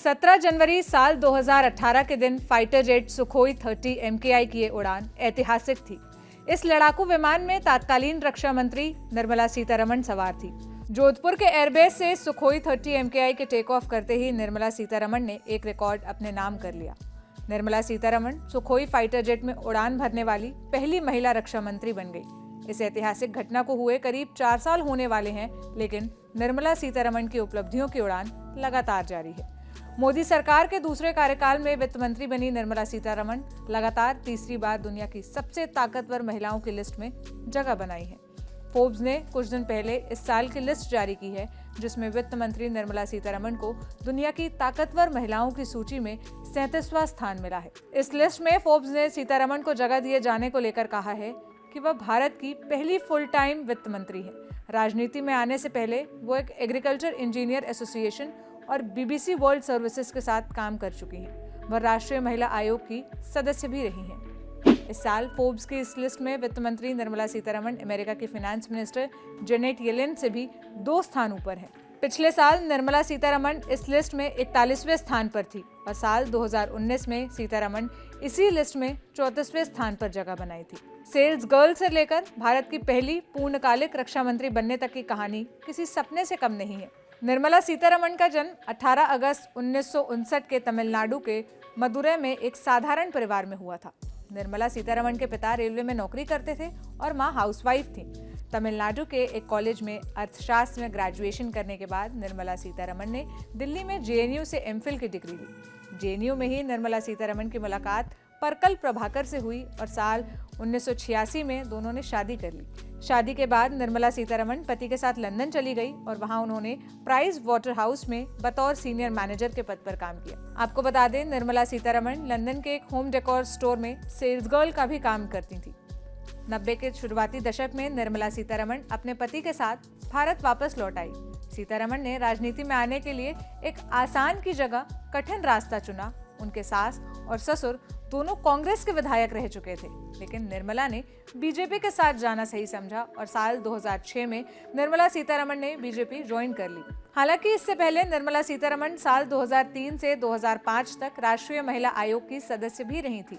17 जनवरी साल 2018 के दिन फाइटर जेट सुखोई 30 MKI की ये उड़ान ऐतिहासिक थी। इस लड़ाकू विमान में तत्कालीन रक्षा मंत्री निर्मला सीतारमण सवार थी। जोधपुर के एयरबेस से सुखोई 30 MKI के टेक ऑफ करते ही निर्मला सीतारमण ने एक रिकॉर्ड अपने नाम कर लिया। Nirmala Sitharaman Sukhoi fighter jet में उड़ान भरने वाली पहली महिला रक्षा मंत्री बन गई। इस ऐतिहासिक घटना को हुए करीब 4 साल होने वाले हैं, लेकिन निर्मला सीतारमण की उपलब्धियों की उड़ान लगातार जारी है। मोदी सरकार के दूसरे कार्यकाल में वित्त मंत्री बनी निर्मला सीतारमण लगातार तीसरी बार दुनिया की सबसे ताकतवर महिलाओं की लिस्ट में जगह बनाई है। फोर्ब्स ने कुछ दिन पहले इस साल की लिस्ट जारी की है, जिसमें वित्त मंत्री निर्मला सीतारमण को दुनिया की ताकतवर महिलाओं की सूची में 37वां स्थान मिला है। इस लिस्ट में फोर्ब्स ने सीतारमण को जगह दिए जाने को लेकर कहा है कि वह भारत की पहली फुल टाइम वित्त मंत्री है। राजनीति में आने से पहले वो एक एग्रीकल्चर इंजीनियर एसोसिएशन और BBC वर्ल्ड सर्विसेज के साथ काम कर चुकी हैं। वह राष्ट्रीय महिला आयोग की सदस्य भी रही हैं। इस साल फोर्ब्स की इस लिस्ट में वित्त मंत्री निर्मला सीतारमण अमेरिका की फाइनेंस मिनिस्टर जेनेट येलेन से भी 2 स्थान ऊपर हैं। पिछले साल निर्मला सीतारमण इस लिस्ट में 41वें स्थान पर थी और साल 2019 में सीतारमण इसी लिस्ट में 34वें स्थान पर जगह बनाई थी। सेल्स गर्ल से लेकर भारत की पहली पूर्णकालिक रक्षा मंत्री बनने तक की कहानी किसी सपने से कम नहीं है। निर्मला सीतारमण का जन्म 18 अगस्त 1959 के तमिलनाडु के मदुरै में एक साधारण परिवार में हुआ था। निर्मला सीतारमण के पिता रेलवे में नौकरी करते थे और मां हाउसवाइफ थी। तमिलनाडु के एक कॉलेज में अर्थशास्त्र में ग्रेजुएशन करने के बाद निर्मला सीतारमण ने दिल्ली में JNU से MPhil की डिग्री ली। JNU में ही निर्मला सीतारमण की मुलाकात परकल प्रभाकर से हुई और साल 1986 में दोनों ने शादी कर ली। शादी के बाद निर्मला सीतारमण पति के साथ लंदन चली गई और वहां उन्होंने प्राइस वाटरहाउस में बतौर सीनियर मैनेजर के पद पर काम किया। आपको बता दें, निर्मला सीतारमण लंदन के एक होम डेकोर स्टोर में सेल्स गर्ल का भी काम करती थी। 90 के शुरुआती दशक में निर्मला सीतारमण अपने पति के साथ भारत वापस लौट आई। सीतारमण ने राजनीति में आने के लिए एक आसान की जगह कठिन रास्ता चुना। उनके सास और ससुर दोनों कांग्रेस के विधायक रह चुके थे, लेकिन निर्मला ने बीजेपी के साथ जाना सही समझा और साल 2006 में निर्मला सीतारमण ने बीजेपी ज्वाइन कर ली। हालांकि इससे पहले निर्मला सीतारमण साल 2003 से 2005 तक राष्ट्रीय महिला आयोग की सदस्य भी रही थी।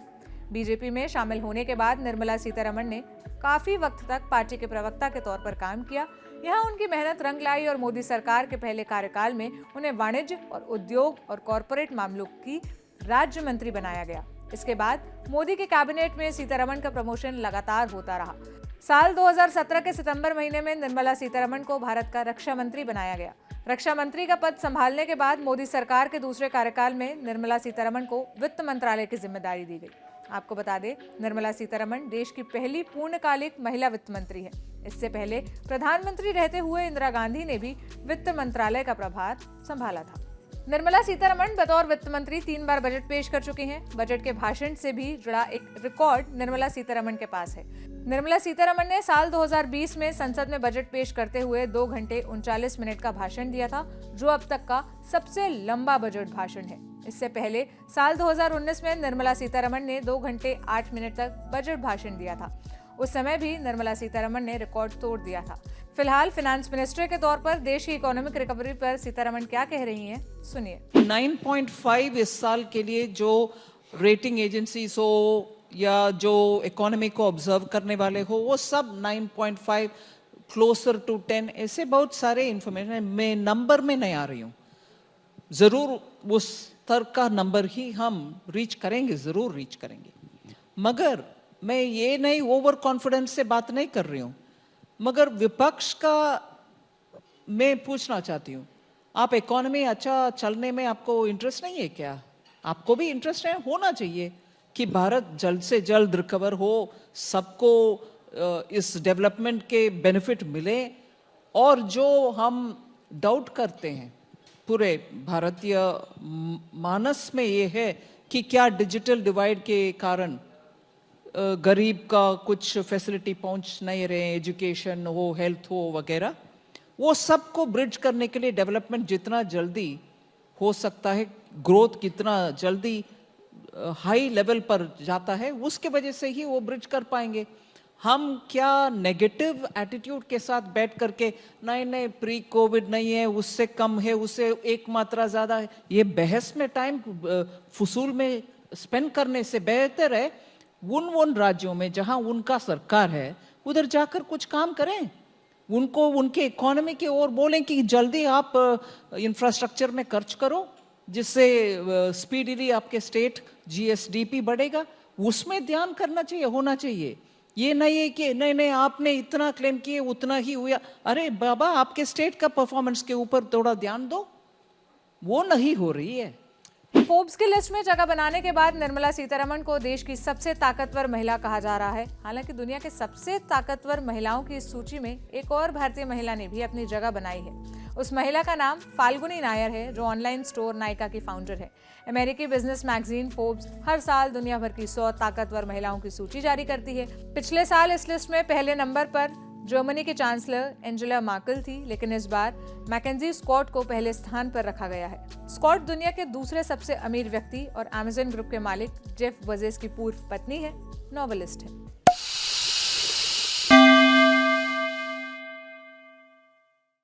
बीजेपी में शामिल होने के बाद निर्मला सीतारमण ने काफी वक्त तक पार्टी के प्रवक्ता के तौर पर काम किया। यहाँ उनकी मेहनत रंग लाई और मोदी सरकार के पहले कार्यकाल में उन्हें वाणिज्य और उद्योग और कॉरपोरेट मामलों की राज्य मंत्री बनाया गया। इसके बाद मोदी के कैबिनेट में सीतारमण का प्रमोशन लगातार होता रहा। साल 2017 के सितंबर महीने में निर्मला सीतारमण को भारत का रक्षा मंत्री बनाया गया। रक्षा मंत्री का पद संभालने के बाद मोदी सरकार के दूसरे कार्यकाल में निर्मला सीतारमण को वित्त मंत्रालय की जिम्मेदारी दी गई। आपको बता दें, निर्मला सीतारमण देश की पहली पूर्णकालिक महिला वित्त मंत्री है। इससे पहले प्रधानमंत्री रहते हुए इंदिरा गांधी ने भी वित्त मंत्रालय का प्रभार संभाला था। निर्मला सीतारमण बतौर वित्त मंत्री 3 बार बजट पेश कर चुकी हैं। बजट के भाषण से भी जुड़ा एक रिकॉर्ड निर्मला सीतारमण के पास है। निर्मला सीतारमण ने साल 2020 में संसद में बजट पेश करते हुए 2 घंटे 39 मिनट का भाषण दिया था, जो अब तक का सबसे लंबा बजट भाषण है। इससे पहले साल 2019 में निर्मला सीतारमण ने 2 घंटे 8 मिनट तक बजट भाषण दिया था। उस समय भी निर्मला सीतारमण ने रिकॉर्ड तोड़ दिया था। फिलहाल फाइनेंस मिनिस्टर के तौर पर देश की इकोनॉमिक रिकवरी पर सीतारमण क्या कह रही हैं, सुनिए। 9.5 इस साल के लिए जो रेटिंग एजेंसीज हो या जो इकोनॉमी को ऑब्जर्व करने वाले हो, वो सब 9.5 क्लोजर टू 10 ऐसे बहुत सारे इंफॉर्मेशन। मैं नंबर में नहीं आ रही हूँ, जरूर उस स्तर का नंबर ही हम रीच करेंगे, जरूर रीच करेंगे। मगर मैं ये नहीं ओवर कॉन्फिडेंस से बात नहीं कर रही हूँ, मगर विपक्ष का मैं पूछना चाहती हूँ, आप इकोनॉमी अच्छा चलने में आपको इंटरेस्ट नहीं है क्या? आपको भी इंटरेस्ट है, होना चाहिए कि भारत जल्द से जल्द रिकवर हो, सबको इस डेवलपमेंट के बेनिफिट मिले। और जो हम डाउट करते हैं पूरे भारतीय मानस में ये है कि क्या डिजिटल डिवाइड के कारण गरीब का कुछ फैसिलिटी पहुंच नहीं रहे, एजुकेशन हो, हेल्थ हो वगैरह, वो सबको ब्रिज करने के लिए डेवलपमेंट जितना जल्दी हो सकता है, ग्रोथ कितना जल्दी हाई लेवल पर जाता है, उसके वजह से ही वो ब्रिज कर पाएंगे। हम क्या नेगेटिव एटीट्यूड के साथ बैठ करके नहीं नहीं प्री कोविड नहीं है, उससे कम है, उससे एक मात्रा ज्यादा है, ये बहस में टाइम फुसूल में स्पेंड करने से बेहतर है उन राज्यों में जहां उनका सरकार है उधर जाकर कुछ काम करें, उनको उनके इकोनॉमी की ओर बोलें कि जल्दी आप इंफ्रास्ट्रक्चर में खर्च करो जिससे स्पीडीली आपके स्टेट जीएसडीपी बढ़ेगा, उसमें ध्यान करना चाहिए, होना चाहिए। ये नहीं है कि नहीं नहीं आपने इतना क्लेम किए उतना ही हुआ, अरे बाबा आपके स्टेट का परफॉर्मेंस के ऊपर थोड़ा ध्यान दो, वो नहीं हो रही है। फोर्ब्स की लिस्ट में जगह बनाने के बाद निर्मला सीतारमण को देश की सबसे ताकतवर महिला कहा जा रहा है। हालांकि दुनिया के सबसे ताकतवर महिलाओं की इस सूची में एक और भारतीय महिला ने भी अपनी जगह बनाई है। उस महिला का नाम फाल्गुनी नायर है, जो ऑनलाइन स्टोर नायका की फाउंडर है। अमेरिकी बिजनेस मैगजीन फोर्ब्स हर साल दुनिया भर की 100 ताकतवर महिलाओं की सूची जारी करती है। पिछले साल इस लिस्ट में पहले नंबर पर जर्मनी के चांसलर एंजेला मार्केल थी, लेकिन इस बार मैकेंजी स्कॉट को पहले स्थान पर रखा गया है। स्कॉट दुनिया के दूसरे सबसे अमीर व्यक्ति और अमेज़न ग्रुप के मालिक जेफ बेजोस की पूर्व पत्नी है, नॉवेलिस्ट है।